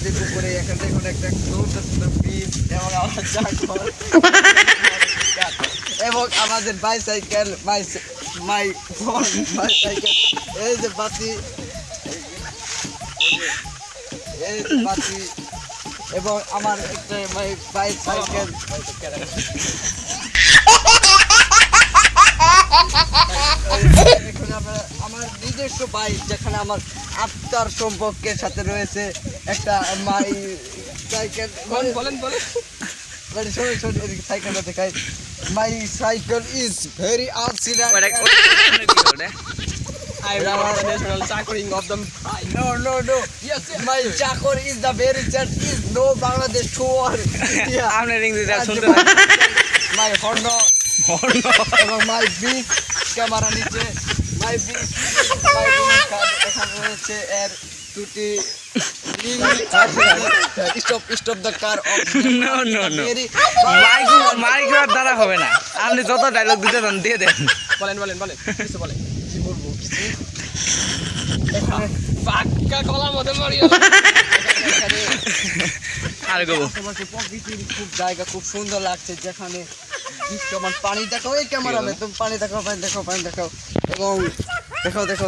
নদীর উপরে এখানে দেখুন একটা বীজ এবং আমার চাকর এবং আমাদের বাইসাইকেল বাইসাইকেল এই যে বাতি এবং আমার একটা বাইসাইকেল আমার নিজস্ব বাইক যেখানে আমার আত্মার সম্পর্কের সাথে রয়েছে একটা মাই সাইকেল বলেন সাইকেলটা দেখাই my cycle is very accident national chakoring of them. No. Yes, my chakor is the very chat is no Bangladesh tour. Yeah. I'm letting this out. My Honda. এবং my beat ক্যামেরা নিচে my beat এখানে রয়েছে এর দুটি stop the car of no mike দ্বারা হবে না আপনি যত ডায়লগ দিতে দেন দিয়ে দেন বলেন কিছু বলেন কি বলবো কিছু পাক্কা কলার মধ্যে মারিও আর গো প্রকৃতির খুব জায়গা খুব সুন্দর লাগছে যেখানে দৃশ্যমান পানি দেখো এই ক্যামেরামে তুমি পানি দেখাও এবং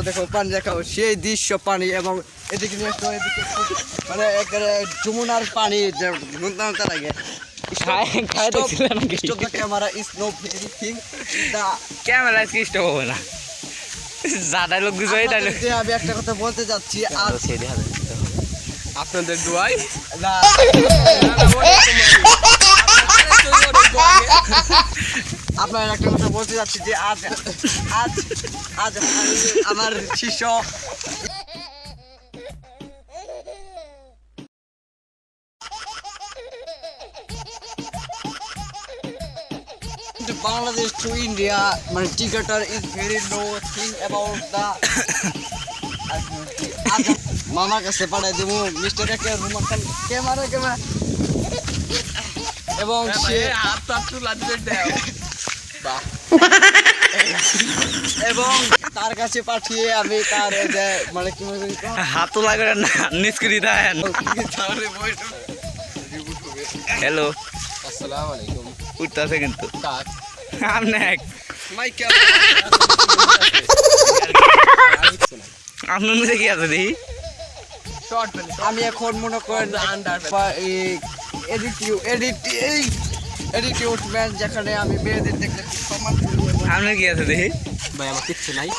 দেখো পানি দেখাও সেই দৃশ্য পানি এবং এদিকে নিয়ে আসো এদিকে মানে একেবারে যমুনার পানি গুনতে লাগে camera is no anything the camera stop হবে না যা ডায়লগ দিছো এই ডায়লগ আমি একটা কথা বলতে যাচ্ছি আর আপনাদের দোয়াই না আপনার একটা কথা বলতে যাচ্ছি যে আজ আমার শিষ্য Bangladesh to India, my ticketer is very low thing about the মামার কাছে পাঠাই দেবো মিস্টার একটা রুমাল ক্যামেরা এবং সে এবং তার কাছে পাঠিয়ে আমি তার মানে কি হাত লাগে না নিষ্ক্রিয় দেন হ্যালো আসসালামু আলাইকুম উঠতেছে কিন্তু কাক আপনি মাইক আপনার মধ্যে কি আছে দেখি আমি এখন মনে করেন এডিটিউড ম্যান যেখানে আমি মেয়েদের দেখলে সম্মান করি আপনার কি আছে দেখি ভাই আমার কিচ্ছু নাই